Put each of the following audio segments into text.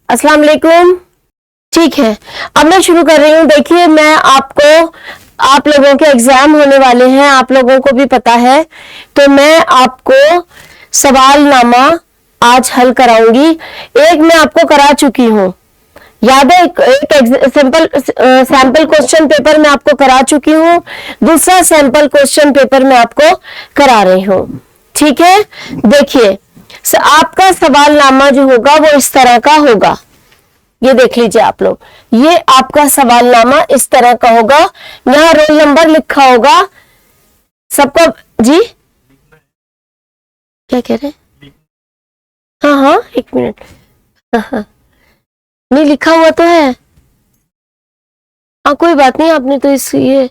अस्सलाम वालेकुम। ठीक है, अब मैं शुरू कर रही हूँ। देखिए, मैं आप लोगों के एग्जाम होने वाले हैं, आप लोगों को भी पता है, तो मैं आपको सवालनामा आज हल कराऊंगी। एक मैं आपको करा चुकी हूँ, याद है, एक सैंपल क्वेश्चन पेपर मैं आपको करा चुकी हूँ, दूसरा सैंपल क्वेश्चन पेपर मैं आपको करा रही हूँ। ठीक है, देखिए आपका सवालनामा जो होगा वो इस तरह का होगा। ये देख लीजिए आप लोग, ये आपका सवालनामा इस तरह का होगा। यहाँ रोल नंबर लिखा होगा सबको। जी क्या कह रहे हैं? हाँ हाँ, एक मिनट। हाँ, नहीं लिखा हुआ तो है। हाँ, कोई बात नहीं, आपने तो ये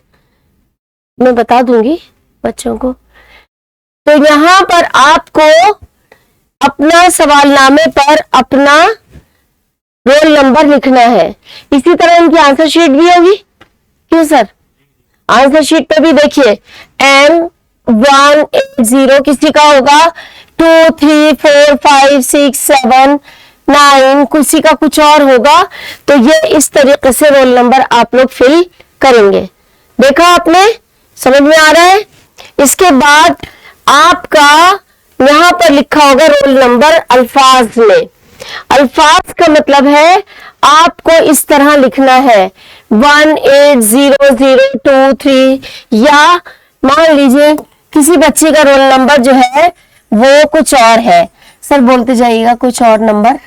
मैं बता दूंगी बच्चों को। तो यहाँ पर आपको अपना सवालनामे पर अपना रोल नंबर लिखना है। इसी तरह इनकी आंसर शीट भी होगी। क्यों सर? आंसर शीट पे भी देखिए M180 किसी का होगा, 2 3 4 5 6 7 9, किसी का कुछ और होगा। तो ये इस तरीके से रोल नंबर आप लोग फिल करेंगे। देखा आपने? समझ में आ रहा है? इसके बाद आपका यहां पर लिखा होगा रोल नंबर अल्फाज में। अल्फाज का मतलब है आपको इस तरह लिखना है 180023, या मान लीजिए किसी बच्चे का रोल नंबर जो है वो कुछ और है। सर बोलते जाइएगा कुछ और नंबर,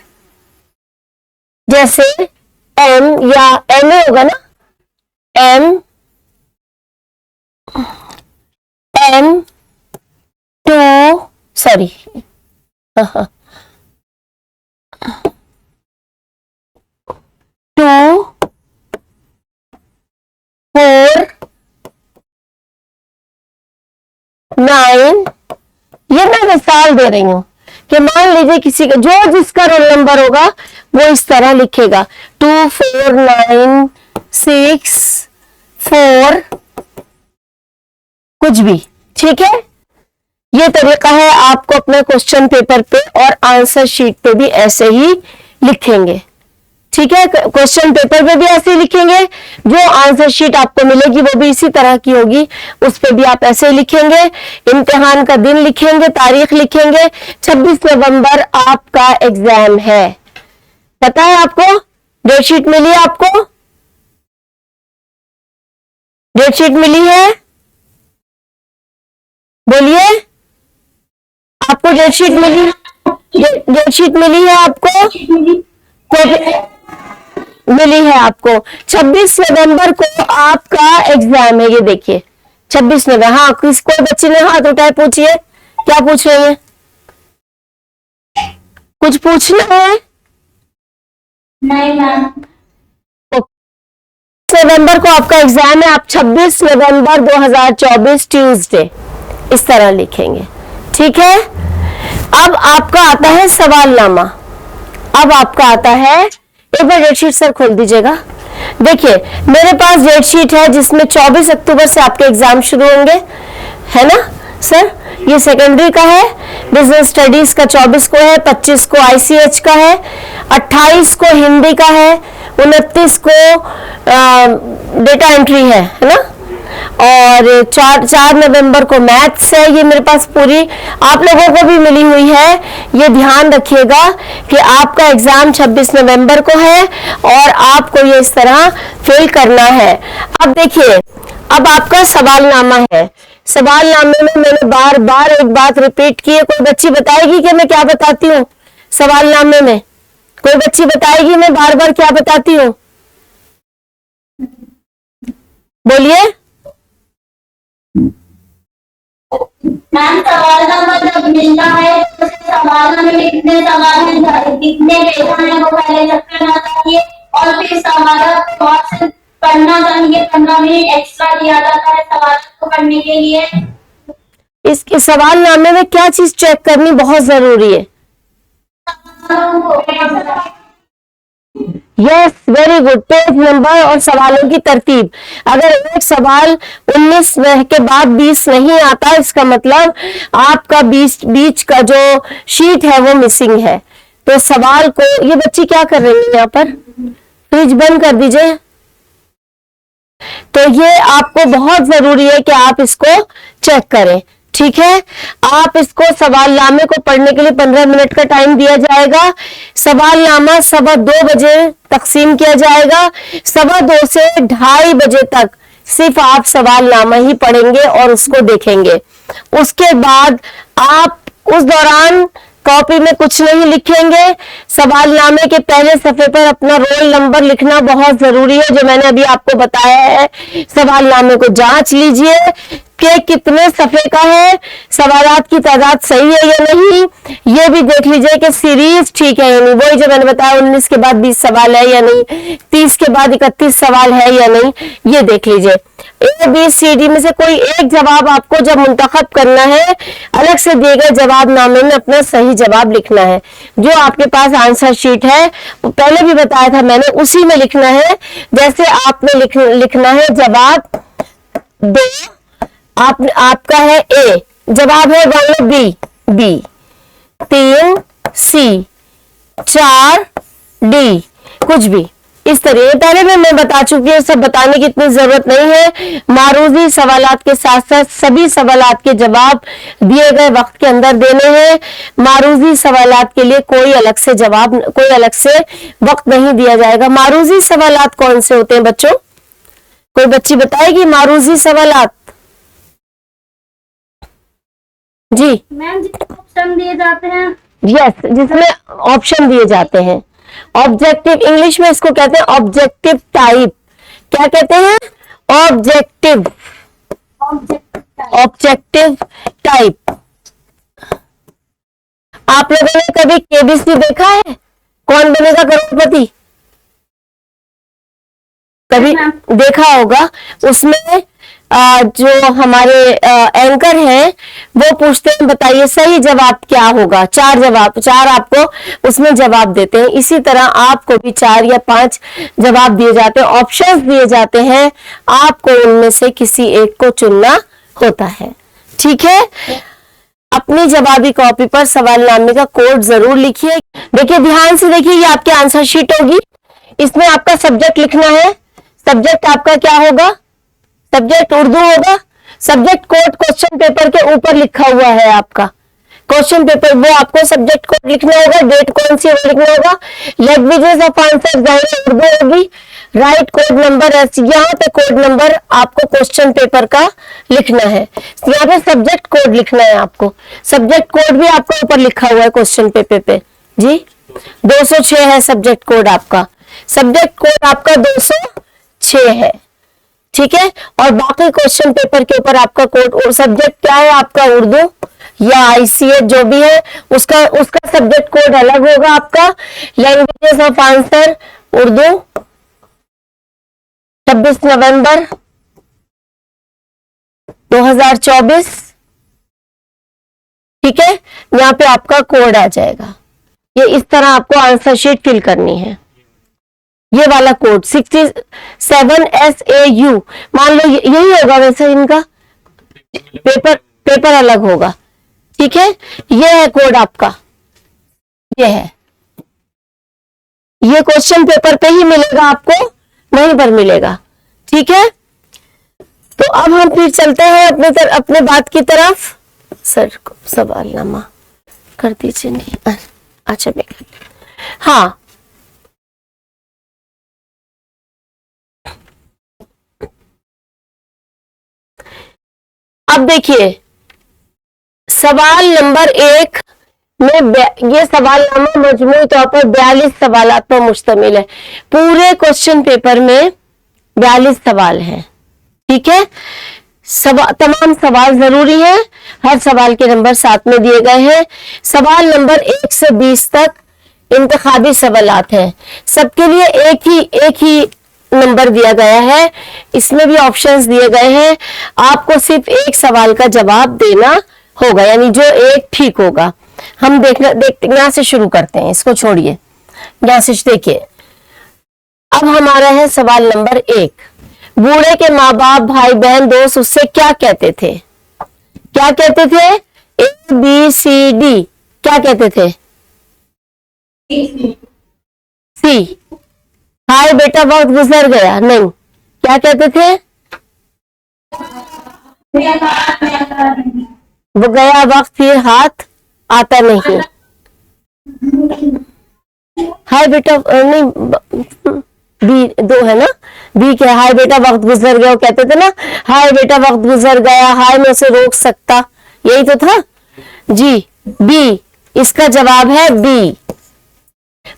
जैसे M या MA होगा ना, M2 सॉरी 2 4 9। ये मैं मिसाल दे रही हूं कि मान लीजिए किसी का जो जिसका रोल नंबर होगा वो इस तरह लिखेगा 2496 4 कुछ भी। ठीक है, ये तरीका है। आपको अपने क्वेश्चन पेपर पे और आंसर शीट पे भी ऐसे ही लिखेंगे। ठीक है, क्वेश्चन पेपर पे भी ऐसे ही लिखेंगे, जो आंसर शीट आपको मिलेगी वो भी इसी तरह की होगी, उस पे भी आप ऐसे ही लिखेंगे। इम्तिहान का दिन लिखेंगे, तारीख लिखेंगे। 26 नवंबर आपका एग्जाम है, पता है आपको? डेट शीट मिली है आपको? डेट शीट मिली है? बोलिए, आपको डेट शीट मिली? डेट शीट मिली है आपको? मिली है आपको। 26 नवंबर को आपका एग्जाम है। ये देखिए 26 नवंबर। हाँ, किस कोई बच्चे ने हाथ उठाए? पूछिए, क्या पूछ रहे हैं? कुछ पूछना है? नहीं मैम। नवंबर को आपका एग्जाम है। आप 26 नवंबर 2024 ट्यूसडे इस तरह लिखेंगे। ठीक है, अब आपका आता है सवालनामा। अब आपका आता है, एक बार डेट शीट सर खोल दीजिएगा। देखिए मेरे पास डेट शीट है जिसमें 24 अक्टूबर से आपके एग्जाम शुरू होंगे, है ना सर? ये सेकेंडरी का है। बिजनेस स्टडीज का 24 को है, 25 को ICH का है, 28 को हिंदी का है, 29 को डेटा एंट्री है ना, और 4 नवंबर को मैथ्स है। ये मेरे पास पूरी आप लोगों को भी मिली हुई है। ये ध्यान रखिएगा कि आपका एग्जाम 26 नवंबर को है और आपको ये इस तरह फिल करना है। अब देखिए, अब आपका सवालनामा है। सवालनामे में मैंने बार बार एक बात रिपीट की है। कोई बच्ची बताएगी कि मैं क्या बताती हूँ सवालनामे में? कोई बच्ची बताएगी मैं बार बार क्या बताती हूँ? बोलिए। मैम, सवालनामा जब मिलता है तो सवालनामे में कितने सवाल हैं, कितने पेपर हैं, वो पहले चेक करना चाहिए और फिर सवाल पढ़ना चाहिए। 15 मिनट एक्स्ट्रा दिया जाता है सवाल को पढ़ने के लिए। इसके सवालनामे में क्या चीज चेक करनी बहुत जरूरी है? Yes, very good. Page number और सवालों की तरतीब। अगर एक सवाल 19 के बाद 20 नहीं आता, इसका मतलब आपका बीच का जो शीट है वो मिसिंग है। तो सवाल को, ये बच्ची क्या कर रही है यहाँ पर, फ्रिज बंद कर दीजिए। तो ये आपको बहुत जरूरी है कि आप इसको चेक करें, ठीक है। आप इसको सवालनामे को पढ़ने के लिए 15 मिनट का टाइम दिया जाएगा। सवालनामा 2:15 बजे तकसीम किया जाएगा। 2:15 से 2:30 बजे तक सिर्फ आप सवालनामा ही पढ़ेंगे और उसको देखेंगे। उसके बाद आप उस दौरान कॉपी में कुछ नहीं लिखेंगे। सवालनामे के पहले सफे पर अपना रोल नंबर लिखना बहुत जरूरी है, जो मैंने अभी आपको बताया है। सवालनामे को जांच लीजिए कि कितने सफे का है, सवालात की तादाद सही है या नहीं। ये भी देख लीजिए कि सीरीज ठीक है या नहीं, वही जो मैंने बताया 19 के बाद 20 सवाल है या नहीं, 30 के बाद 31 सवाल है या नहीं, ये देख लीजिए। ABCD में से कोई एक जवाब आपको जब मुंतखब करना है, अलग से दिए गए जवाबनामे में अपना सही जवाब लिखना है। जो आपके पास आंसर शीट है वो पहले भी बताया था मैंने, उसी में लिखना है। जैसे आपने लिखना है जवाब 2, आपका है A, जवाब है 1 B, 3 C, 4 D, कुछ भी इस तरह। पहले भी मैं बता चुकी हूँ, सब बताने की इतनी जरूरत नहीं है। मारूजी सवालात के साथ साथ सभी सवालात के जवाब दिए गए वक्त के अंदर देने हैं। मारूजी सवालात के लिए कोई अलग से वक्त नहीं दिया जाएगा। मारूजी सवालात कौन से होते हैं बच्चों, कोई बच्ची बताएगी मारूजी सवालात? जी मैम, जिसमें ऑप्शन दिए जाते हैं। यस, जिसमें ऑप्शन दिए जाते हैं। ऑब्जेक्टिव, इंग्लिश में इसको कहते हैं ऑब्जेक्टिव टाइप। क्या कहते हैं? Objective type. आप लोगों ने कभी केबीसी देखा है, कौन बनेगा करोड़पति? कभी देखा होगा। उसमें जो हमारे एंकर हैं वो पूछते हैं बताइए सही जवाब क्या होगा। चार आपको उसमें जवाब देते हैं। इसी तरह आपको भी 4 या 5 जवाब दिए जाते हैं, ऑप्शंस दिए जाते हैं। आपको उनमें से किसी एक को चुनना होता है, ठीक है। अपनी जवाबी कॉपी पर सवालनामे का कोड जरूर लिखिए। देखिए, ध्यान से देखिए, ये आपकी आंसर शीट होगी। इसमें आपका सब्जेक्ट लिखना है। सब्जेक्ट आपका क्या होगा? सब्जेक्ट उर्दू होगा। सब्जेक्ट कोड क्वेश्चन पेपर के ऊपर लिखा हुआ है आपका। क्वेश्चन पेपर वो आपको सब्जेक्ट कोड लिखना होगा, डेट कौन सी है वो लिखना होगा। लैंग्वेजेस ऑफ आंसर जाहिर उर्दू होगी। राइट कोड नंबर, यहाँ पे कोड नंबर आपको क्वेश्चन पेपर का लिखना है। यहाँ पे सब्जेक्ट कोड लिखना है आपको। सब्जेक्ट कोड भी आपका ऊपर लिखा हुआ है क्वेश्चन पेपर पे जी। 206 है सब्जेक्ट कोड आपका। सब्जेक्ट कोड आपका 206 है, ठीक है। और बाकी क्वेश्चन पेपर के ऊपर आपका कोड, और सब्जेक्ट क्या है आपका, उर्दू या ICS जो भी है, उसका सब्जेक्ट कोड अलग होगा आपका। लैंग्वेजेस ऑफ आंसर उर्दू 26 नवंबर 2024, ठीक है। यहाँ पे आपका कोड आ जाएगा। ये इस तरह आपको आंसर शीट फिल करनी है। ये वाला कोड 67 SAU, मान लो यही होगा वैसे, इनका पेपर अलग होगा, ठीक है। ये है कोड आपका, ये है। ये क्वेश्चन पेपर पे ही मिलेगा आपको, वहीं पर मिलेगा, ठीक है। तो अब हम फिर चलते हैं अपने बात की तरफ। सर को सवालनामा कर दीजिए। नहीं, अच्छा मैं हाँ, अब देखिए सवाल नंबर 1 में ये सवालनामा मजमूई तौर पर 42 सवालात पर मुश्तमिल है। पूरे क्वेश्चन पेपर में 42 सवाल हैं, ठीक है। तमाम सवाल जरूरी हैं। हर सवाल के नंबर साथ में दिए गए हैं। सवाल नंबर 1 से 20 तक इंतखाबी सवालात हैं। सबके लिए एक ही नंबर दिया गया है। इसमें भी ऑप्शंस दिए गए हैं। आपको सिर्फ एक सवाल का जवाब देना होगा, यानी जो एक ठीक होगा। हम देखते यहाँ से शुरू करते हैं, इसको छोड़िए, यहाँ से देखिए। अब हमारा है सवाल नंबर 1। बूढ़े के माँ बाप, भाई बहन, दोस्त उससे क्या कहते थे? क्या कहते थे? ABCD क्या कहते थे? सी, हाय बेटा वक्त गुजर गया, नहीं, क्या कहते थे? वो गया वक्त फिर हाथ आता नहीं। हाय बेटा नहीं, बी दो है ना, बी क्या, हाय बेटा वक्त गुजर गया, वो कहते थे ना हाय बेटा वक्त गुजर गया, हाय मैं उसे रोक सकता, यही तो था जी। बी, इसका जवाब है बी।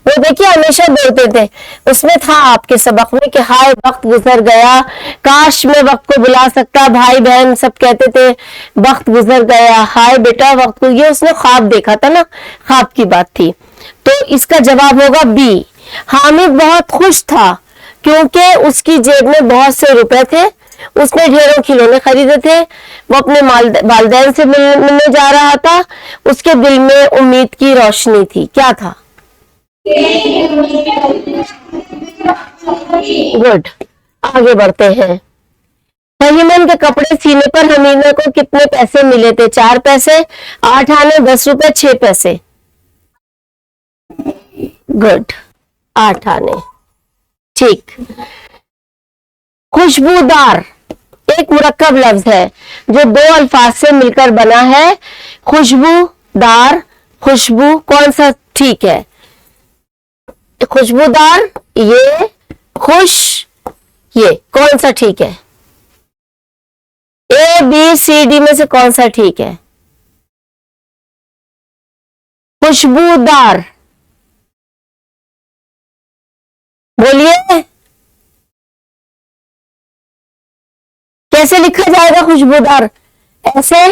वो देखिए हमेशा बोलते थे, उसमें था आपके सबक में कि हाय वक्त गुजर गया, काश मैं वक्त को बुला सकता, भाई बहन सब कहते थे वक्त गुजर गया, हाय बेटा वक्त को, ये उसने ख्वाब देखा था ना, ख्वाब की बात थी। तो इसका जवाब होगा बी। हामिद बहुत खुश था क्योंकि उसकी जेब में बहुत से रुपए थे, उसने ढेरों खिलौने खरीदे थे, वो अपने वालिदैन से मिलने जा रहा था, उसके दिल में उम्मीद की रोशनी थी। क्या था? गुड, आगे बढ़ते हैं। फहीमन के कपड़े सीने पर हमीना को कितने पैसे मिले थे? 4 पैसे, 8 आने, 10 रुपए, 6 पैसे। गुड, 8 आने, ठीक। खुशबूदार एक मुरक्कब लफ्ज है जो 2 अल्फाज से मिलकर बना है। खुशबूदार, खुशबू कौन सा ठीक है? खुशबूदार, ये खुश, ये कौन सा ठीक है? ए बी सी डी में से कौन सा ठीक है? खुशबूदार, बोलिए कैसे लिखा जाएगा खुशबूदार? ऐसे,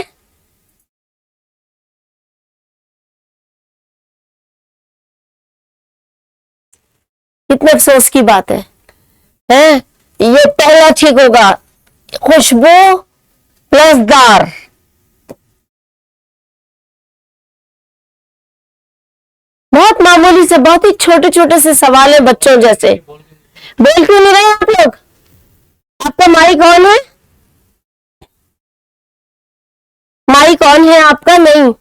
कितने अफसोस की बात है? ये पहला ठीक होगा, खुशबू प्लस दार। बहुत मामूली से, बहुत ही छोटे छोटे से सवाल है बच्चों जैसे। बोल क्यों नहीं रहे आप लोग? आपका माइक ऑन है? माइक ऑन है आपका? नहीं,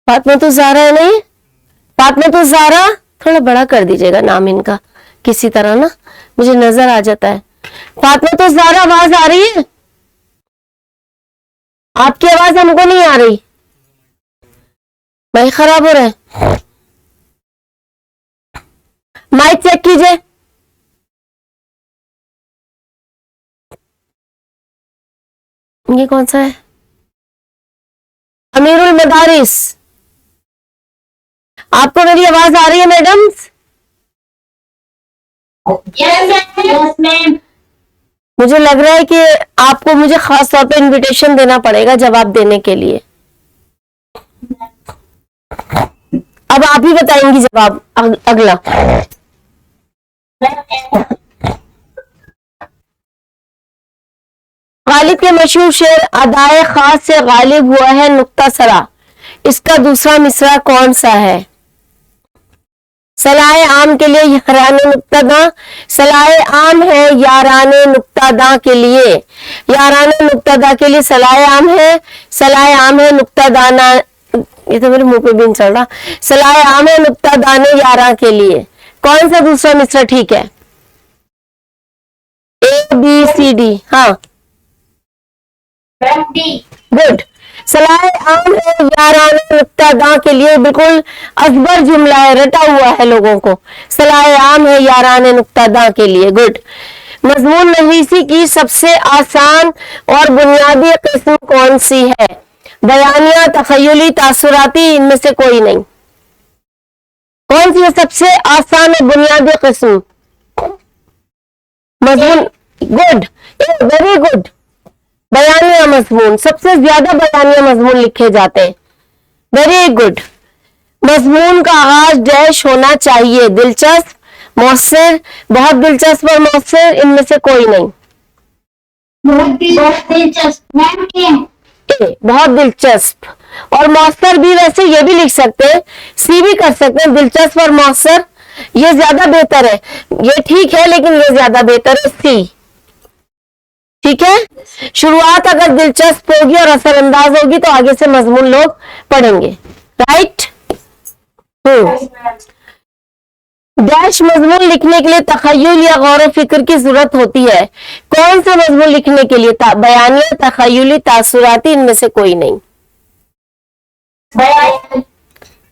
फातिमा तो ज़ारा है नहीं? फातिमा तो ज़ारा, थोड़ा बड़ा कर दीजिएगा नाम इनका किसी तरह ना, मुझे नजर आ जाता है। फातिमा तो ज़ारा, आवाज आ रही है? आपकी आवाज हमको नहीं आ रही, माइक खराब हो रहा है, माइक चेक कीजिए। ये कौन सा है? अमीरुल मदारिस, आपको मेरी आवाज आ रही है मैडम? Yes ma'am. मुझे लग रहा है कि आपको मुझे खास तौर पे इनविटेशन देना पड़ेगा जवाब देने के लिए। अब आप ही बताएंगी जवाब अगला। गालिब के मशहूर शेर अदाए खास से गालिब हुआ है नुक्ता सरा, इसका दूसरा मिसरा कौन सा है? सलाए आम के लिए याराने नुक्तादा, सलाए आम है याराने नुक्तादा के लिए, याराने नुक्तादा के लिए सलाए आम है, सलाए आम है नुक्तादाना, ये तो मेरे मुंह पे भी नहीं चल रहा, सलाए आम है नुक्तादाने यारा के लिए। कौन सा दूसरा मिसरा ठीक है? ए बी सी डी, हाँ गुड। सलाए आम है याराने नुक्तादा के लिए बिल्कुल अकबर जुमला है, रटा हुआ है लोगों को। सलाए आम है याराने नुक्तादा के लिए, गुड। मजमून नवीसी की सबसे आसान और बुनियादी किस्म कौन सी है? बयानिया, तखयली, तासुराती, इनमें से कोई नहीं। कौन सी है सबसे आसान और बुनियादी किस्म? मजमून, गुड, वेरी गुड। बयानिया मजमून, सबसे ज्यादा बयानिया मजमून लिखे जाते हैं, वेरी गुड। मजमून का आगाज डैश होना चाहिए, दिलचस्प, मौसर, बहुत दिलचस्प और मौसर, इनमें से कोई नहीं। बहुत दिलचस्प मैम। बहुत दिलचस्प और मौसर भी, वैसे ये भी लिख सकते हैं, सी भी कर सकते हैं, दिलचस्प और मौसर, ये ज्यादा बेहतर है। ये ठीक है लेकिन ये ज्यादा बेहतर है सी। ठीक है, शुरुआत अगर दिलचस्प होगी और असरअंदाज होगी तो आगे से मजमून लोग पढ़ेंगे। राइट। डैश मजमून लिखने के लिए तखय्युल या गौर व फिक्र की जरूरत होती है। कौन सा मजमून लिखने के लिए? बयानिया, तखय्युली, तासुराती, इनमें से कोई नहीं।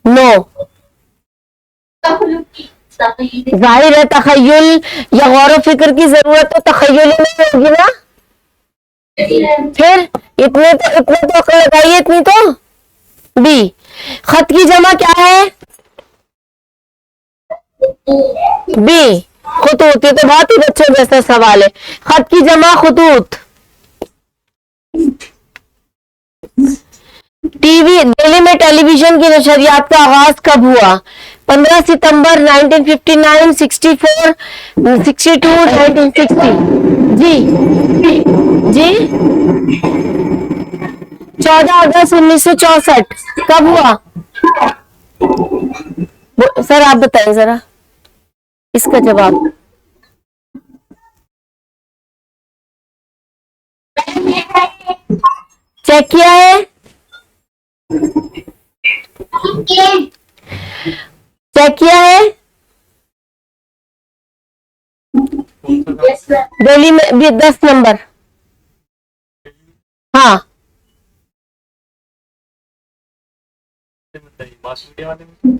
नो। जाहिर है तखय्युल या गौर व फिक्र की जरूरत तो तखय्युल में होगी ना। फिर इतने तो अक्ल लगाइए, इतनी तो। बी। खत की जमा क्या है? बी। खुतूत। ये तो बहुत ही बच्चों जैसा सवाल है। खत की जमा खुतूत। टीवी, दिल्ली में टेलीविजन की नशरियात का आगाज कब हुआ? 15 सितंबर 1959, 64, 62, 1960। जी जी 14 अगस्त 1964 कब हुआ? सर आप बताएं जरा इसका जवाब। चेक किया है? चेक किया है? दिल्ली में भी 10 नंबर। हाँ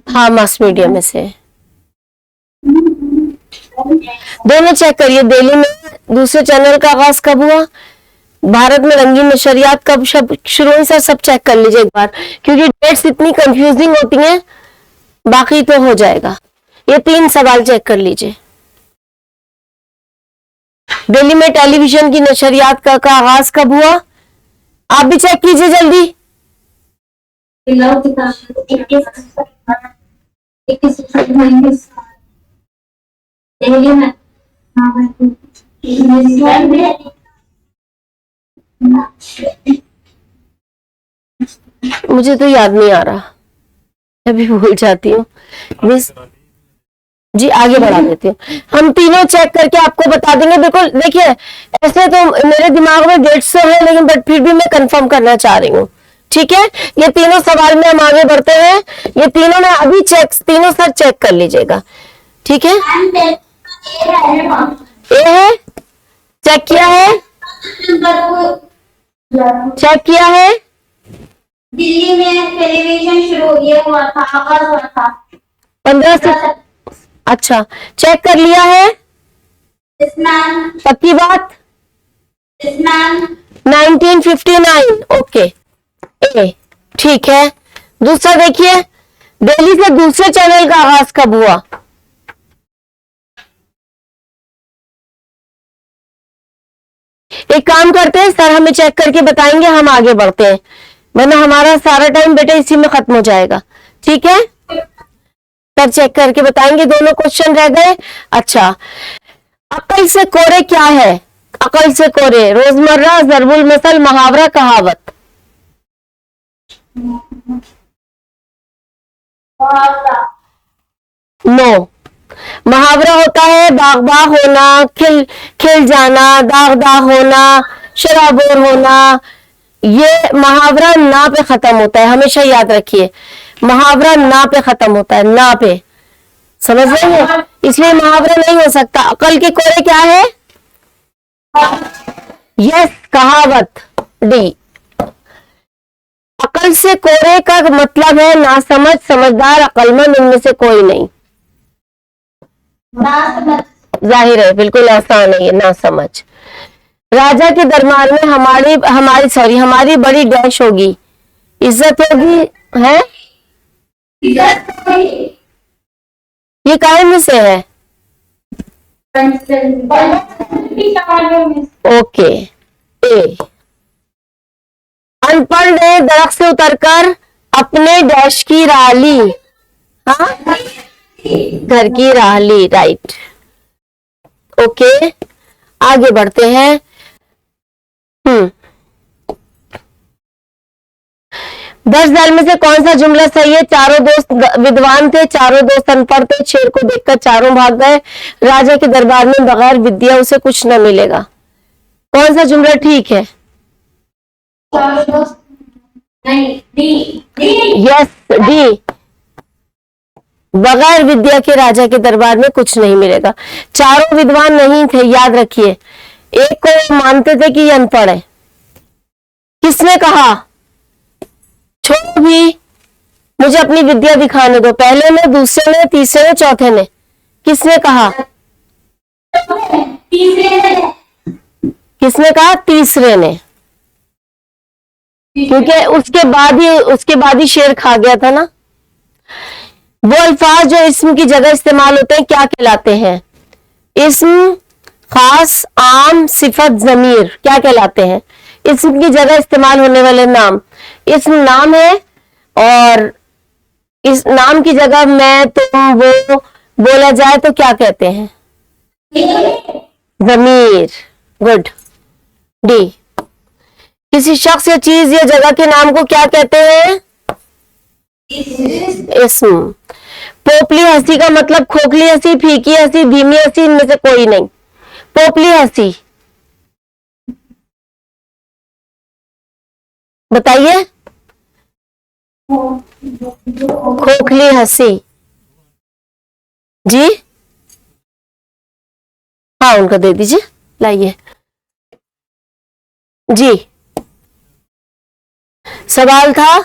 हाँ मास मीडिया में से दोनों चेक करिए। दिल्ली में दूसरे चैनल का आगाज कब हुआ? भारत में रंगीन नशरियात कब शुरू हुई? सर सब चेक कर लीजिए एक बार, क्योंकि डेट्स इतनी कंफ्यूजिंग होती हैं, बाकी तो हो जाएगा। ये 3 सवाल चेक कर लीजिए। दिल्ली में टेलीविजन की नशरियात का आगाज कब हुआ? आप भी चेक कीजिए जल्दी। दिल्ली में मुझे तो याद नहीं आ रहा, अभी भूल जाती हूँ मिस जी। आगे बढ़ा देती हूँ। हम तीनों चेक करके आपको बता देंगे। बिल्कुल देखिए, ऐसे तो मेरे दिमाग में डेट्स तो है, लेकिन बट फिर भी मैं कंफर्म करना चाह रही हूँ। ठीक है, ये तीनों सवाल में हम आगे बढ़ते हैं। ये तीनों में अभी तीनों सर चेक कर लीजिएगा। ठीक है, ए है, चेक किया है? चेक किया है? दिल्ली में टेलीविजन शुरू हुआ था, आगाज हुआ था 15 से। अच्छा, चेक कर लिया है? पक्की बात? 1959। ओके, ए ठीक है। दूसरा देखिए, दिल्ली से दूसरे चैनल का आगाज कब हुआ? एक काम करते हैं, सर हमें चेक करके बताएंगे, हम आगे बढ़ते हैं, वरना हमारा सारा टाइम बेटा इसी में खत्म हो जाएगा। ठीक है, सर चेक करके बताएंगे। दोनों क्वेश्चन रह गए। अच्छा, अकल से कोरे क्या है? अकल से कोरे रोजमर्रा, जरबुल मसल, मुहावरा, कहावत। नो। मुहावरा होता है बाग बाग होना, खिल खिल जाना, दाग दाग होना, शराबोर होना। ये मुहावरा ना पे खत्म होता है, हमेशा याद रखिए। मुहावरा ना पे खत्म होता है, ना पे, समझ रहे हैं? इसलिए मुहावरा नहीं हो सकता। अकल के कोरे क्या है? यस, कहावत। डी। अकल से कोरे का मतलब है ना समझ, समझदार, अकलमंद, इनमें से कोई नहीं। जाहिर है, बिल्कुल आसान है ये, ना समझ। राजा के दरबार में हमारी बड़ी डैश होगी, इज्जत होगी, है? ये काहे में से है? ओके, ए। अनपढ़ ने दरख्त से उतरकर अपने डैश की राह ली। हाँ, घर की राह ली। राइट। ओके, आगे बढ़ते हैं। 10 दल में से कौन सा जुमला सही है? चारों दोस्त विद्वान थे, चारों दोस्त अनपढ़ थे, शेर को देखकर चारों भाग गए, राजा के दरबार में बगैर विद्या उसे कुछ न मिलेगा। कौन सा जुमला ठीक है? नहीं, डी डी। Yes, D. बगैर विद्या के राजा के दरबार में कुछ नहीं मिलेगा। चारों विद्वान नहीं थे, याद रखिए। एक को मानते थे कि ये अनपढ़ है। किसने कहा? छोड़ो भी, मुझे अपनी विद्या दिखाने दो। पहले ने, दूसरे ने, तीसरे ने, चौथे ने। किसने कहा? तीसरे ने। किसने कहा? तीसरे ने। क्योंकि उसके बाद ही शेर खा गया था ना। वो अल्फाज जो इस्म की जगह इस्तेमाल होते हैं क्या कहलाते हैं? इस्म, खास, आम, सिफत, जमीर क्या कहलाते हैं? इस्म की जगह इस्तेमाल होने वाले नाम। इस्म नाम है और इस नाम की जगह मैं, तुम, वो बोला जाए तो क्या कहते हैं? जमीर। Good, D. किसी शख्स या चीज या जगह के नाम को क्या कहते हैं? इस्म। पोपली हंसी का मतलब खोखली हंसी, फीकी हंसी, धीमी हंसी, इनमें से कोई नहीं। पोपली हंसी बताइए। खोखली हंसी जी, हाँ उनका दे दीजिए, लाइए जी। सवाल था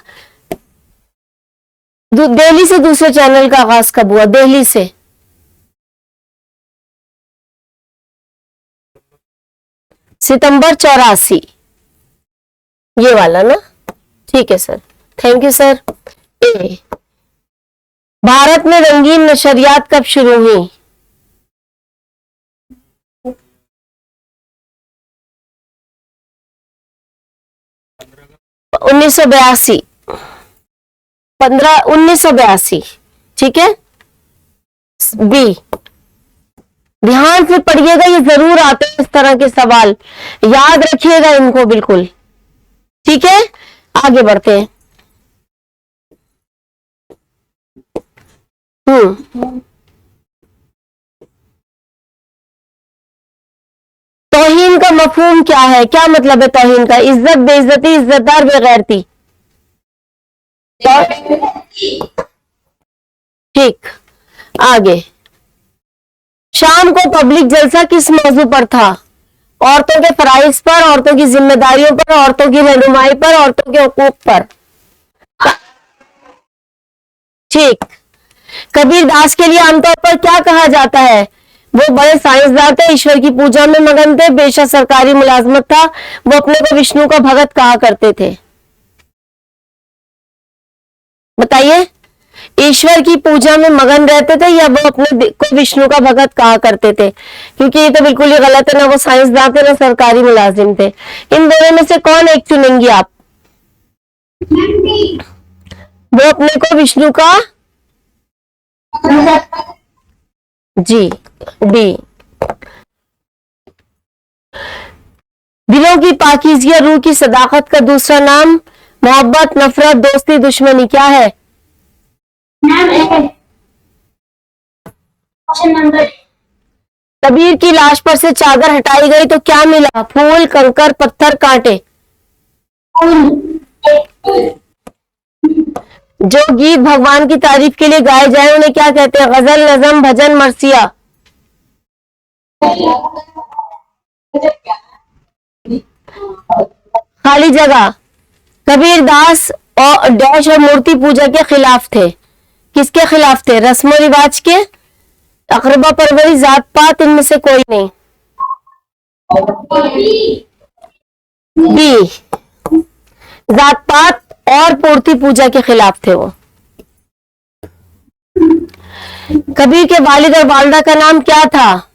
दिल्ली से दूसरे चैनल का आगाज कब हुआ? दिल्ली से सितंबर 84, ये वाला ना। ठीक है सर, थैंक यू सर। ए, भारत में रंगीन नशरियात कब शुरू हुई? उन्नीस सौ 1982। ठीक है। बी, ध्यान से पढ़िएगा, ये जरूर आते हैं इस तरह के सवाल, याद रखिएगा इनको बिल्कुल। ठीक है, आगे बढ़ते हैं। तौहीन का मफहूम क्या है? क्या मतलब है तौहीन का? इज्जत, बेइज्जती, इज्जतदार, बेगैरती। ठीक, आगे। शाम को पब्लिक जलसा किस मौजू पर था? औरतों के फराइज पर, औरतों की जिम्मेदारियों पर, औरतों की रहनुमाई पर, औरतों के हुकूक पर। ठीक। कबीर दास के लिए आमतौर पर क्या कहा जाता है? वो बड़े साइंसदान थे, ईश्वर की पूजा में मगन थे, बेशक सरकारी मुलाजमत था, वो अपने को विष्णु का भगत कहा करते थे। बताइए, ईश्वर की पूजा में मगन रहते थे या वो अपने को विष्णु का भगत कहा करते थे? क्योंकि ये तो बिल्कुल ही गलत है, ना वो साइंसदान थे ना सरकारी मुलाजिम थे। इन दोनों में से कौन एक चुनेंगी आप? वो अपने को विष्णु का, जी, डी। दिलों की पाकीज़गी और रूह की सदाकत का दूसरा नाम मोहब्बत, नफरत, दोस्ती, दुश्मनी क्या है? कबीर की लाश पर से चादर हटाई गई तो क्या मिला? फूल, कंकर, पत्थर, कांटे। जो गीत भगवान की तारीफ के लिए गाए जाए उन्हें क्या कहते हैं? गजल, नज़म, भजन, मरसिया। खाली जगह। कबीर दास और डैश और मूर्ति पूजा के खिलाफ थे। किसके खिलाफ थे? रस्म और रिवाज के, अकरबा परवरी, जात पात, इनमें से कोई नहीं। बी, जात पात और मूर्ति पूजा के खिलाफ थे वो। कबीर के वालिद और वालिदा का नाम क्या था?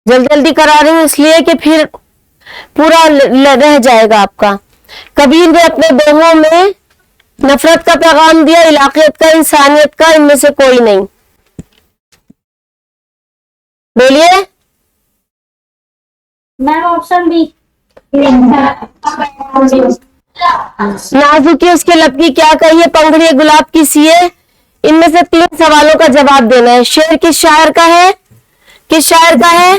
जल्दी जल्दी करा रही हूं इसलिए कि फिर पूरा रह जाएगा आपका। कबीर ने अपने दोहों में नफरत का पैगाम दिया, इलाकियत का, इंसानियत का, इनमें से कोई नहीं। बोलिए। Ma'am option B. नाजुकी उसके लब की क्या कहिए, पंखड़ी गुलाब की सीए, इनमें से 3 सवालों का जवाब देना है। शेर किस शायर का है? किस शायर का है?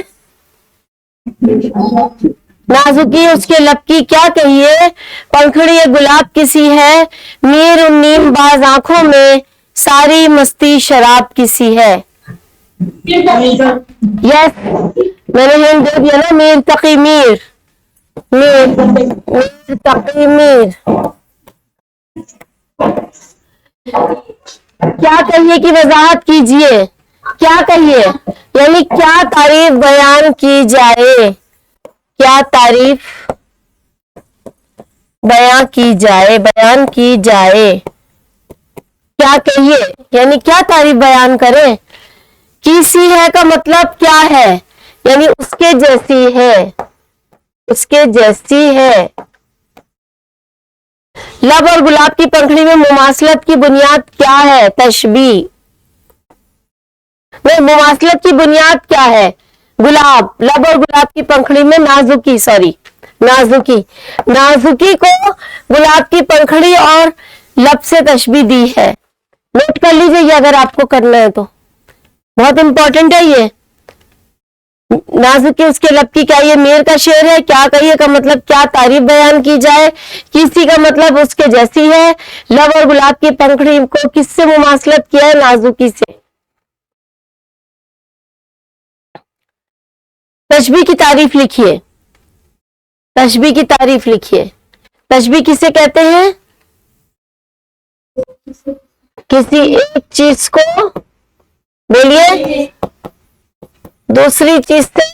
नाजुकी उसके लब की क्या कहिए, पंखड़ी ये गुलाब किसी है, मीर नीम बाज आंखों में, सारी मस्ती शराब किसी है। यस, मैंने हिंट दे दिया ना, मीर तकी मीर, मीर तकी मीर। क्या कहिए की वजाहत कीजिए, क्या कहिए यानी क्या तारीफ बयान की जाए, क्या तारीफ बयान की जाए, बयान की जाए। क्या कहिए यानी क्या तारीफ बयान करें। किसी है का मतलब क्या है, यानी उसके जैसी है, उसके जैसी है। लब और गुलाब की पंखड़ी में मुमासलत की बुनियाद क्या है, तशबीह। नहीं, मुमासलत की बुनियाद क्या है, गुलाब, लब और गुलाब की पंखड़ी में नाजुकी, सॉरी नाजुकी, नाजुकी को गुलाब की पंखड़ी और लब से तशबीह दी है। नोट कर लीजिए ये अगर आपको करना है तो, बहुत इंपॉर्टेंट है ये। नाजुकी उसके लब की, क्या ये मेर का शेर है, क्या कहिए का मतलब क्या तारीफ बयान की जाए, किसी का मतलब उसके जैसी है, लब और गुलाब की पंखड़ी को किससे मुमासलत किया है, नाजुकी से। तशबीह की तारीफ लिखिए, तशबीह की तारीफ लिखिए। तशबीह किसे कहते हैं, किसी एक चीज को बोलिए दूसरी चीज से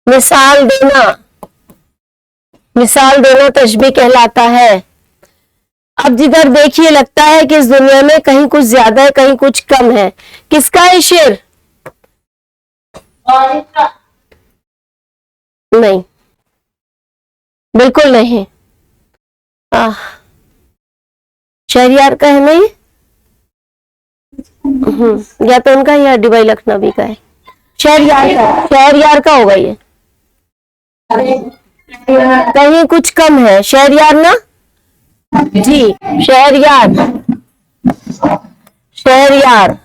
मिसाल देना, मिसाल देना तशबीह कहलाता है। अब जिधर देखिए लगता है कि इस दुनिया में कहीं कुछ ज्यादा है कहीं कुछ कम है, किसका है शेर? नहीं, बिल्कुल नहीं। शहरियार का है नहीं, या तो उनका या डीवाई लखनवी का है। शहरियार का, शहरियार का होगा ये। कहीं कुछ कम है, शहरियार ना जी, शहरियार, शहरियार।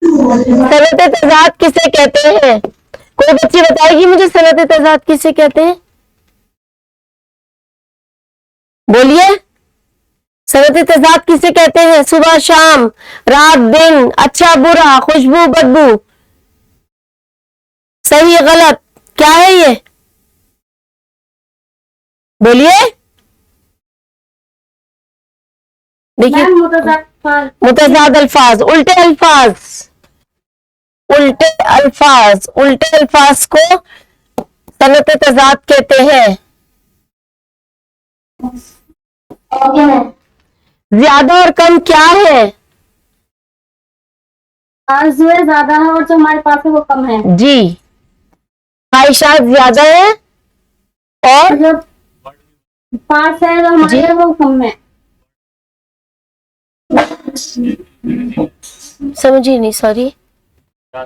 सनत तजाद किसे कहते हैं, कोई बच्ची बताएगी मुझे सनत तजाद किसे कहते हैं, बोलिए। सनत तजाद किसे कहते हैं, सुबह शाम, रात दिन, अच्छा बुरा, खुशबू बदबू, सही गलत, क्या है ये, बोलिए। देखिए, मुतजाद अल्फाज, उल्टे अल्फाज, उल्टे अल्फाज, उल्टे अल्फाज को सनत तजाद कहते हैं। ज्यादा और कम क्या है, आरज़ू ज्यादा है और जो हमारे पास है वो कम है जी। ख्वाहिशात ज्यादा है और जो पास है जो हमारे है वो कम है। समझी नहीं, सॉरी। हाँ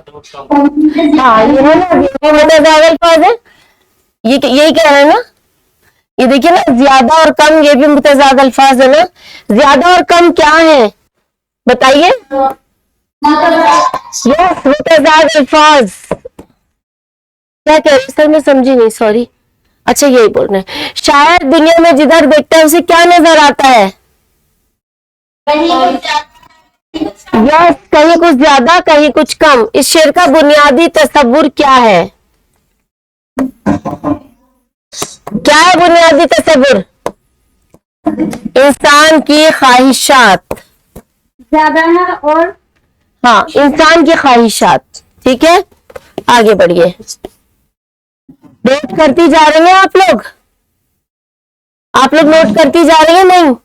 ये है ना, ये मुतजाद अल्फाज है, ये यही कह रहे हैं ना, ये देखिए ना, ज्यादा और कम, ये भी मुतजाद अल्फाज है ना। ज्यादा और कम क्या है बताइए, यस मुतजाद अल्फाज। क्या कह रहे सर, मैं समझी नहीं, सॉरी। अच्छा यही बोल रहे हैं, शायद दुनिया में जिधर देखता है उसे क्या नजर आता है, यस कहीं कुछ ज्यादा कहीं कुछ कम। इस शेर का बुनियादी तसव्वुर क्या है, क्या है बुनियादी तसव्वुर, इंसान की ख्वाहिशात ज्यादा है और हाँ इंसान की ख्वाहिशात, ठीक है। आगे बढ़िए, नोट करती जा रही हैं आप लोग नोट करती जा रही हैं नहीं।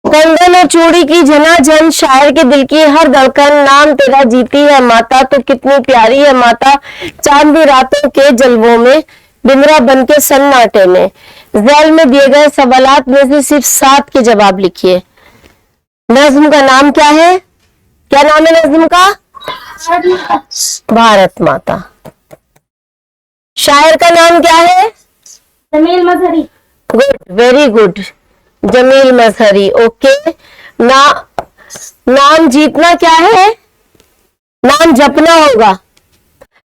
कंगन और चूड़ी की झनाझन, शायर के दिल की हर धड़कन, नाम तेरा जीती है माता, तो कितनी प्यारी है माता, चांदनी रातों के जलवों में, बिमरा बन के सन्नाटे में। झैल में दिए गए सवालात में से सिर्फ 7 के जवाब लिखिए। नज्म का नाम क्या है, क्या नाम है नज्म का, भारत माता। शायर का नाम क्या है, Jameel Mazhari. Good, very good, Jameel Mazhari. Okay ना, नाम जीतना क्या है? नाम जपना होगा।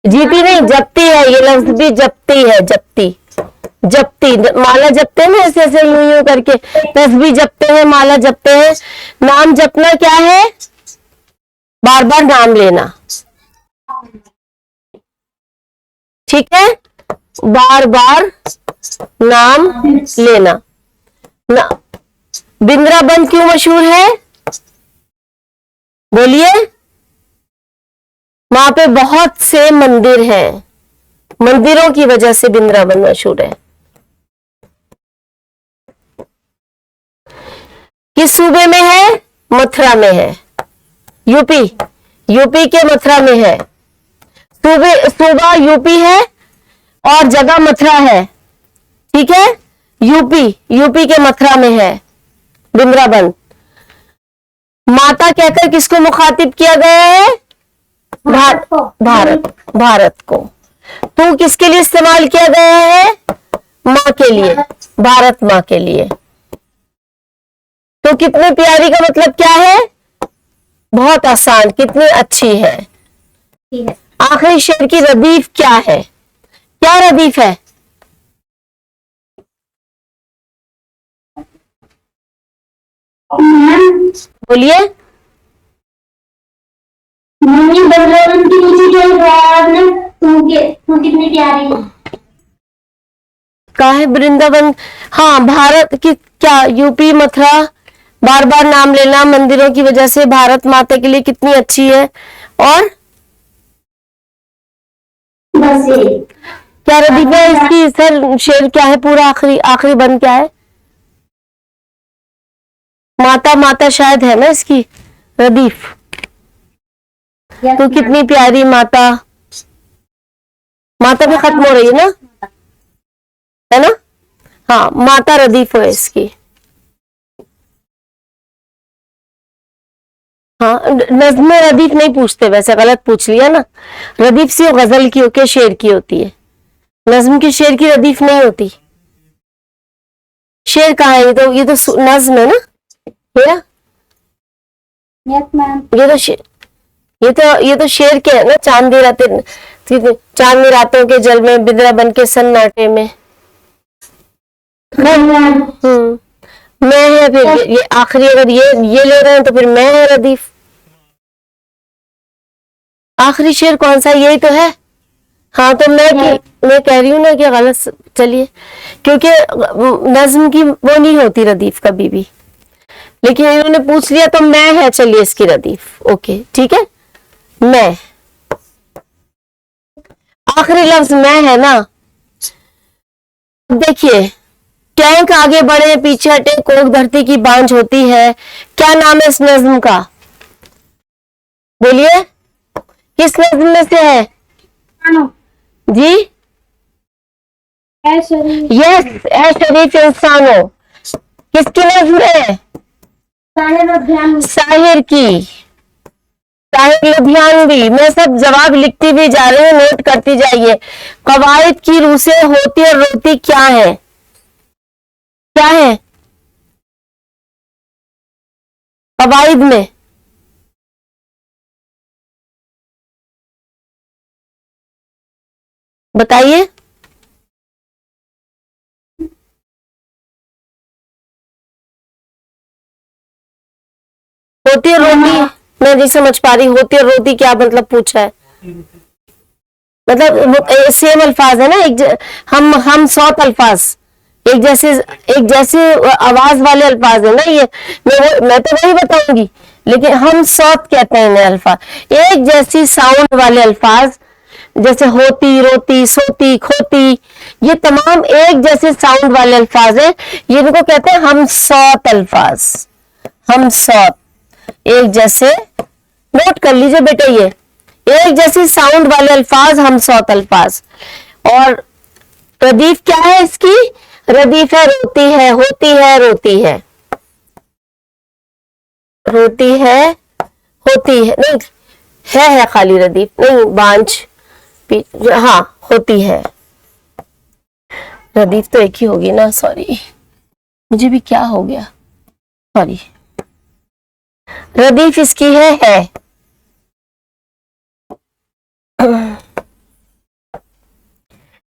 जीती नहीं, जपती है। ये लफ्ज भी जपती है, जपती जपती। माला जपते हैं ना, ऐसे ऐसे यूं यूं करके, तस्बीह जपते हैं, माला जपते हैं। नाम जपना क्या है? बार बार नाम लेना, ठीक है? बार बार नाम लेना ना। बिंद्राबन क्यों मशहूर है? बोलिए। वहां पे बहुत से मंदिर हैं, मंदिरों की वजह से बिंद्राबन मशहूर है। किस सूबे में है? मथुरा में है। यूपी, यूपी के मथुरा में है। सूबा यूपी है और जगह मथुरा है, ठीक है? यूपी, यूपी के मथुरा में है बिंद्राबन। माता कहकर किसको मुखातिब किया गया है? भारत, भारत को। तू किसके लिए इस्तेमाल किया गया है? माँ के लिए, भारत माँ के लिए। तो कितनी प्यारी का मतलब क्या है? बहुत आसान, कितनी अच्छी है। आखिरी शेर की रदीफ क्या है? क्या रदीफ है? बोलिए। मम्मी बंदरबन की नीचे जो तू कितनी प्यारी है। कहा है वृंदावन? हाँ, भारत की क्या? यूपी, मथुरा, बार बार नाम लेना, मंदिरों की वजह से भारत माता के लिए कितनी अच्छी है। और बस ये क्या रदीफ है इसकी? सर शेर क्या है पूरा? आखिरी आखिरी बंद क्या है? माता, माता शायद है ना इसकी रदीफ। तो कितनी प्यारी माता, माता भी खत्म हो रही है ना, है ना? हाँ, माता रदीफ है इसकी। हाँ, नज़्म रदीफ नहीं पूछते, वैसे गलत पूछ लिया ना। रदीफ सी गजल की होके शेर की होती है, नज़्म की शेर की रदीफ नहीं होती। शेर कहाँ है? ये तो नज़्म है ना। ये तो शेर, ये तो शेर के है ना। चांदी रातें, चांदनी रातों के जल में, बिंद्राबन के सन्नाटे में। मैं है फिर ये आखिरी, अगर ये ले रहे हैं तो फिर मैं है रदीफ। आखिरी शेर कौन सा? यही तो है। हाँ, तो मैं कह रही हूँ ना कि गलत। चलिए, क्योंकि नज्म की वो नहीं होती रदीफ कभी भी, लेकिन इन्होंने पूछ लिया तो मैं है। चलिए इसकी रदीफ, ओके ठीक है। मैं, आखिरी लफ्ज मैं है ना। देखिए, टैंक आगे बढ़े पीछे हटे, कोक धरती की बांझ होती है। क्या नाम है इस नज्म का? बोलिए, किस नज्म में से है जी? यस, है शरीफ इंसानो। किसकी नज्म है? साहिर की, साहिर लुधियानवी। मैं सब जवाब लिखती भी जा रही हूँ, नोट करती जाइए। कवायद की रूह से होती और रोती क्या है? क्या है कवायद में? बताइए। होती और रोती मैं नहीं समझ पा रही। होती और रोती क्या मतलब पूछा है? मतलब सेम अल्फाज है ना। हम 100 अल्फाज, एक जैसे आवाज वाले अल्फाज है ना। ये मैं तो वही बताऊंगी, लेकिन हम 100 कहते हैं इन्हें अल्फाज। एक जैसी साउंड वाले अल्फाज, जैसे होती, रोती, सोती, खोती, ये तमाम एक जैसे साउंड वाले अल्फाज है। ये इनको कहते हैं हम 100 अल्फाज। हम 100 एक जैसे, नोट कर लीजिए बेटे, ये एक जैसी साउंड वाले अल्फाज, हम 100 अल्फाज। और रदीफ क्या है इसकी? रदीफ है रोती है, होती है, रोती है, रोती है, होती है, नहीं है खाली रदीफ नहीं, बांझ। हाँ, होती है। रदीफ तो एक ही होगी ना। सॉरी, मुझे भी क्या हो गया, सॉरी। रदीफ इसकी है।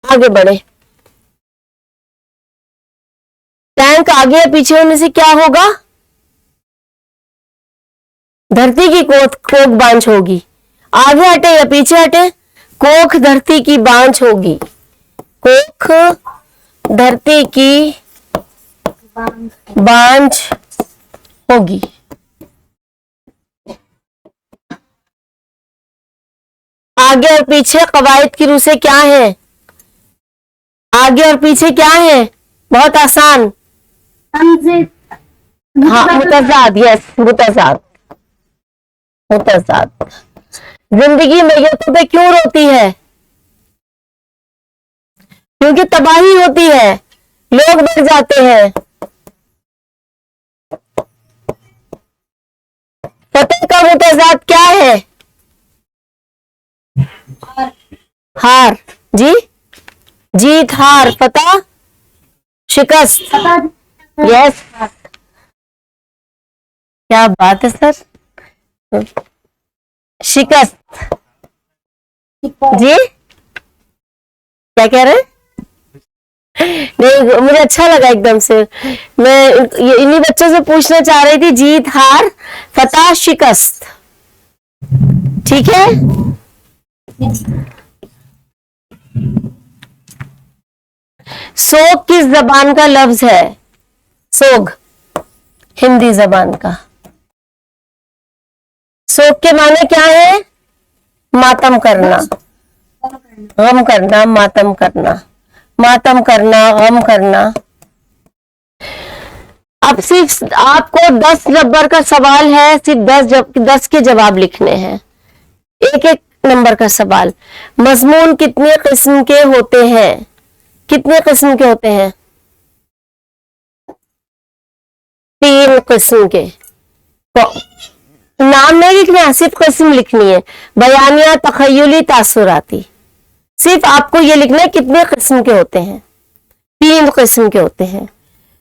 आगे बढ़े। टैंक आगे या पीछे होने से क्या होगा? धरती की कोख बांझ होगी। आगे हटे या पीछे हटे, कोख धरती की बांझ होगी। कोख धरती की बांझ होगी। आगे और पीछे कवायद की रूह से क्या है? आगे और पीछे क्या है? बहुत आसान। हाँ, मुतज़ाद। यस, मुतज़ाद। मुतज़ाद। जिंदगी मैयतों पे क्यों रोती है? क्योंकि तबाही होती है, लोग मर जाते हैं। फतेह का मुतज़ाद क्या है? हार। जी, जीत हार, फतह शिकस्त। यस, क्या बात है सर। शिकस्त। जी, क्या कह रहे हैं? नहीं, मुझे अच्छा लगा एकदम से। मैं इन्हीं बच्चों से पूछना चाह रही थी, जीत हार फतह शिकस्त। ठीक है। सोग किस जबान का लफ्ज है? सोग हिंदी जबान का। सोग के माने क्या है? मातम करना, गम करना, मातम करना, मातम करना, गम करना। अब सिर्फ आपको 10 नंबर का सवाल है, सिर्फ 10 के जवाब लिखने हैं। एक एक नंबर का सवाल। मजमून कितने किस्म के होते हैं? कितने किस्म के होते हैं? 3 किस्म के। तो नाम नहीं लिखना है, सिर्फ किस्म लिखनी है। बयानिया, तखय्युली, तासुराती। सिर्फ आपको ये लिखना है कितने किस्म के होते हैं। 3 किस्म के होते हैं।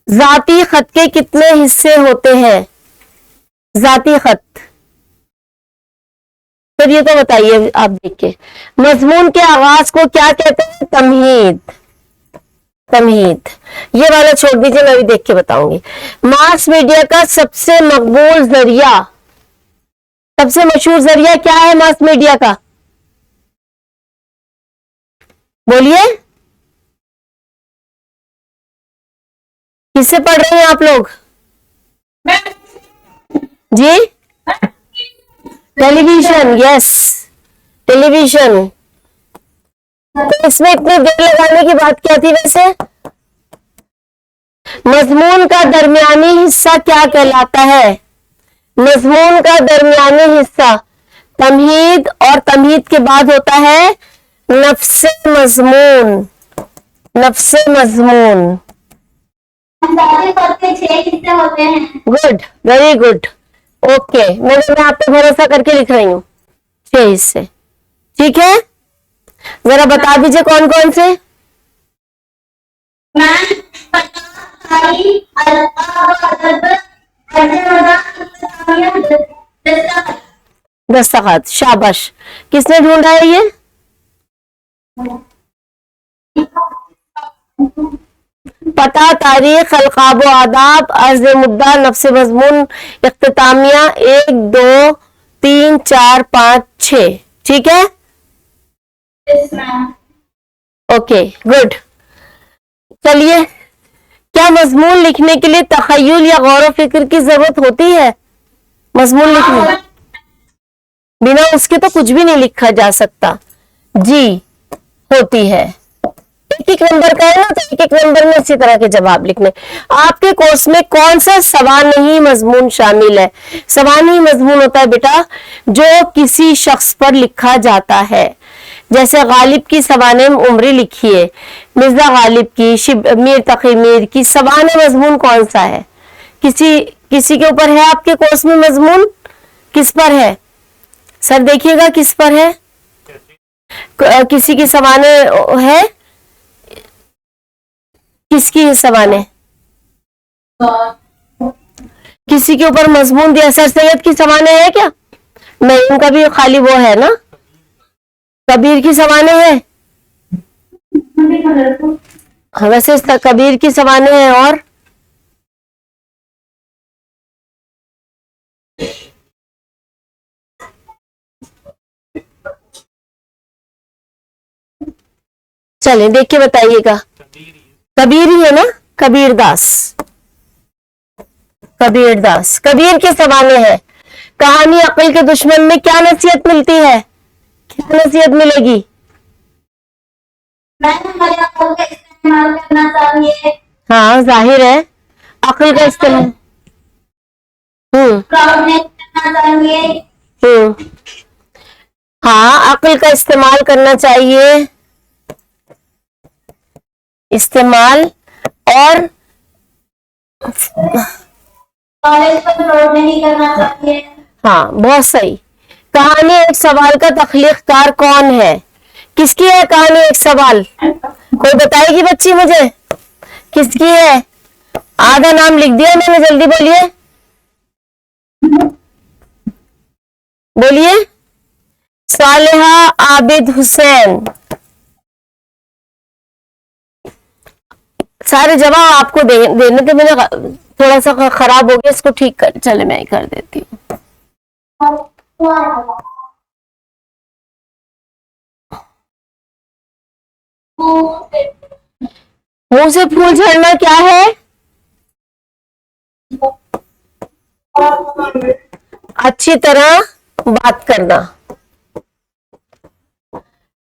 जाती खत के कितने हिस्से होते हैं? जाती खत, फिर ये तो बताइए आप देख के। मजमून के आगाज को क्या कहते हैं? तमहीद। तमहीद। ये वाला छोड़ दीजिए, मैं भी देख के बताऊंगी। मास मीडिया का सबसे मकबूल जरिया, सबसे मशहूर जरिया क्या है मास मीडिया का? बोलिए। किससे पढ़ रहे हैं आप लोग? जी, टेलीविजन। Yes, television. तो इसमें इतनी देर लगाने की बात क्या थी वैसे? मजमून का दरमियानी हिस्सा क्या कहलाता है? मजमून का दरमियानी हिस्सा तमहीद, और तमहीद के बाद होता है नफ्से मजमून। नफ्से मजमून। जाती खत के 6 हिस्से होते हैं। Good, very good. ओके, मैं आप पे भरोसा करके लिख रही हूँ। 6 हिस्से, ठीक है। जरा बता दीजिए कौन कौन से? दस्तखत। शाबाश। किसने ढूंढा है ये? पता, तारीख, अलकाब व आदाब, अर्ज मुद्दा, नफ्स मजमून, इख्तितामिया। 1 2 3 4 5 6, ठीक है। Okay, good. चलिए, क्या मजमून लिखने के लिए तखय्युल या गौर फिक्र की जरूरत होती है? मजमून लिखने बिना उसके तो कुछ भी नहीं लिखा जा सकता। जी, होती है। एक एक नंबर का है ना, तो एक एक नंबर में इसी तरह के जवाब लिखने। आपके कोर्स में कौन सा सवानही मजमून शामिल है? सवानही मजमून होता है बेटा जो किसी शख्स पर लिखा जाता है। जैसे गालिब की सवाने उम्री लिखी है, मिर्जा गालिब की, मीर तकी मीर की। सवाने मजमून कौन सा है? किसी के ऊपर है आपके कोर्स में मजमून? किस पर है सर? देखिएगा किस पर है। किसी की सवाने है? किसकी सवाने? किसी के ऊपर मजमून दिया, सर सैयद की सवाने है क्या? नहीं, उनका भी खाली वो है ना। कबीर की सवाने है। हाँ, वैसे कबीर की सवाने हैं। और चलें देख के बताइएगा। कबीर ही है ना, कबीर दास। कबीर दास कबीर के सवाने हैं। कहानी अक्ल के दुश्मन में क्या नसीहत मिलती है? क्या नसीहत मिलेगी? हमारे अक्ल का इस्तेमाल करना चाहिए। हाँ, जाहिर है अक्ल का इस्तेमाल। प्राउड नहीं करना चाहिए। हाँ, अक्ल का इस्तेमाल करना चाहिए। इस्तेमाल और कॉलेज पर प्राउड नहीं करना चाहिए। हाँ, बहुत सही। कहानी एक सवाल का तख्लीककार कौन है? किसकी है कहानी एक सवाल? कोई बताएगी बच्ची मुझे किसकी है? आधा नाम लिख दिया मैंने, जल्दी बोलिए। बोलिए। सालेहा आबिद हुसैन। सारे जवाब आपको देने थे, मैंने थोड़ा सा खराब हो गया, इसको ठीक कर, चले मैं ही कर देती हूँ। मुंह से फूल झड़ना क्या है? अच्छी तरह बात करना।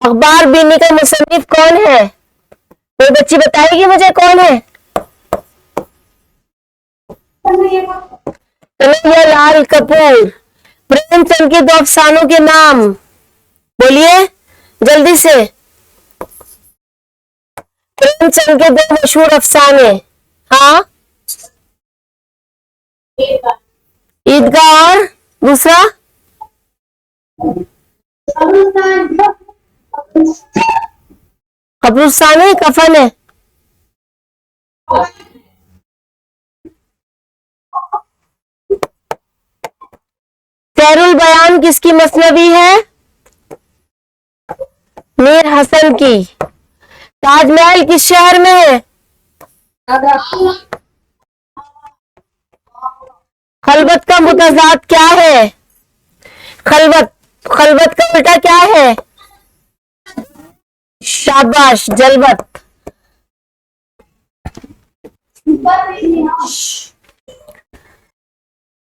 अखबार बीनी का मुसन्निफ कौन है? कोई बच्ची बताएगी मुझे कौन है? कन्हैया लाल कपूर। प्रेमचंद के 2 अफसानों के नाम बोलिए जल्दी से। प्रेमचंद के 2 मशहूर अफसाने। हाँ, ईदगाह और दूसरा कब्रिस्तान है, कफन है। खैरुल बयान किसकी मसनवी है? मीर हसन की। ताजमहल किस शहर में है? खलबत का मुतजाद क्या है? खलबत खलबत का उल्टा क्या है? शाबाश, जलवत।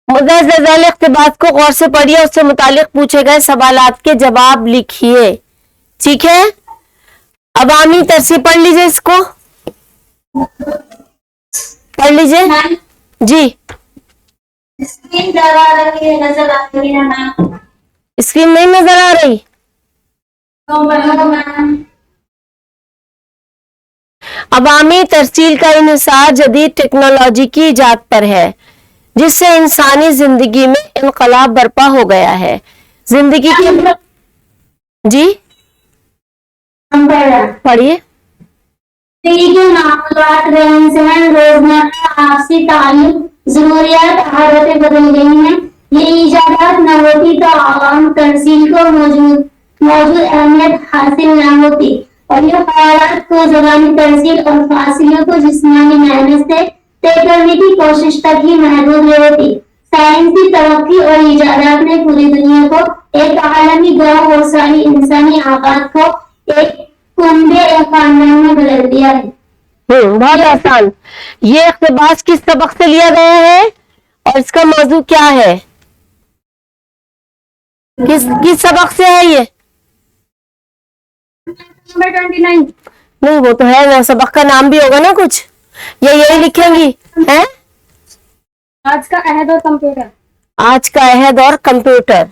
मुद्दा इख्तिबास को गौर से पढ़िए, उससे मुतालिक पूछे गए सवालात के जवाब लिखिए। ठीक है, अवामी तरसी पढ़ लीजिए, इसको पढ़ लीजिए जी। स्क्रीन डरा रही है, नजर आ रही है मैम। स्क्रीन नहीं नजर आ रही? अवामी तरसील का इन्हिसार जदीद टेक्नोलॉजी की इजाद पर है, जिससे इंसानी जिंदगी में इनकलाब बर्पा हो गया है। जिंदगी की जी पढ़िए। मामलात, रहन सहन, रोजमर्रा आपसी ताल्लुक, जरूरियात, आदतें बदल गई हैं। ये इजादात न होती तो आवाम तरसील को मौजूद अहमियत हासिल न होती और ये ख्यालात को ज़बानी तरसील और फासिलों को जिस्मानी मेहनत से तय करने की कोशिश तक ही महदूद रहती। साइंसी तरक्की और इजादात ने पूरी दुनिया को एक आलमी गांव और सारी इंसानी आबाद को एक कुंबे या खानदान में बदल दिया है। बहुत आसान। ये इक़्तिबास किस सबक से लिया गया है और इसका मौजू क्या है? किस सबक से है ये? नंबर 29। नहीं, वो तो है ना, सबक का नाम भी होगा ना कुछ, या यही लिखेंगी है? आज का अहद और कंप्यूटर। आज का अहद और कंप्यूटर।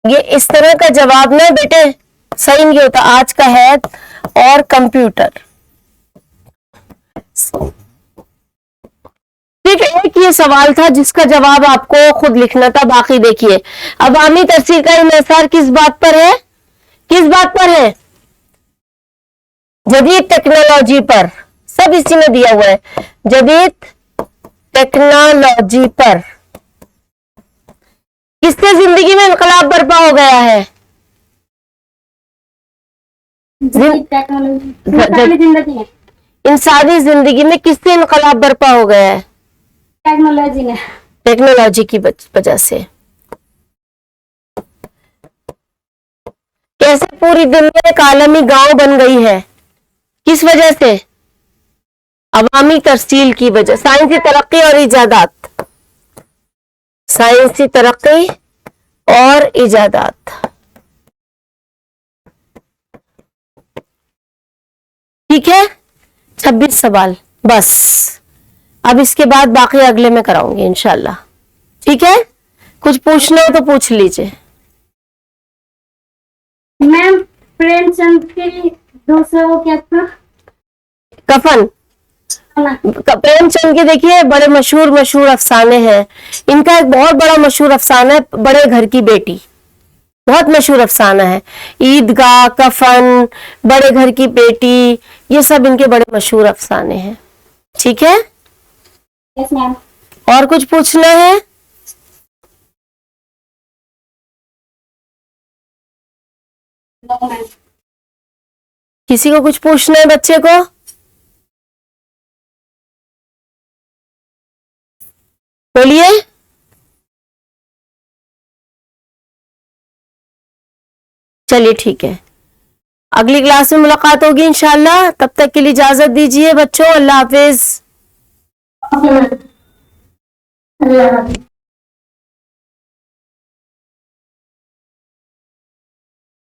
ये इस तरह का जवाब ना बेटे सही नहीं होता। आज का अहद और कंप्यूटर। ठीक है, एक ये सवाल था जिसका जवाब आपको खुद लिखना था। बाकी देखिए, अवामी तरसील का इन्हिसार किस बात पर है? किस बात पर है? जदीद टेक्नोलॉजी पर। सब इसी में दिया हुआ है। जदीद टेक्नोलॉजी पर। किससे जिंदगी में इनकलाब बर्पा हो गया है? टेक्नोलॉजी जिंदगी में, इंसानी जिंदगी में किससे इनकलाब बर्पा हो गया है? टेक्नोलॉजी ने। टेक्नोलॉजी की वजह से। कैसे पूरी दुनिया एक आलमी गांव बन गई है? किस वजह से? अवामी तरसील की वजह। साइंसी तरक्की और इजादात। साइंसी तरक्की और इजादात। ठीक है, 26 सवाल बस। अब इसके बाद बाकी अगले में कराऊंगी इंशाल्लाह। ठीक है, कुछ पूछना हो तो पूछ लीजिए। मैम, प्रेमचंद की दूसरा वो क्या था? कफन। प्रेमचंद के देखिए बड़े मशहूर अफसाने हैं। इनका एक बहुत बड़ा मशहूर अफसाना है बड़े घर की बेटी। बहुत मशहूर अफसाना है। ईदगाह, कफन, बड़े घर की बेटी, ये सब इनके बड़े मशहूर अफसाने हैं। ठीक है, यस मैम। और कुछ पूछना है? No ma'am. किसी को कुछ पूछना है बच्चे को? बोलिए। चलिए ठीक है, अगली क्लास में मुलाकात होगी इंशाल्लाह। तब तक के लिए इजाजत दीजिए बच्चों। अल्लाह हाफिज। अल्लाह हाफिज।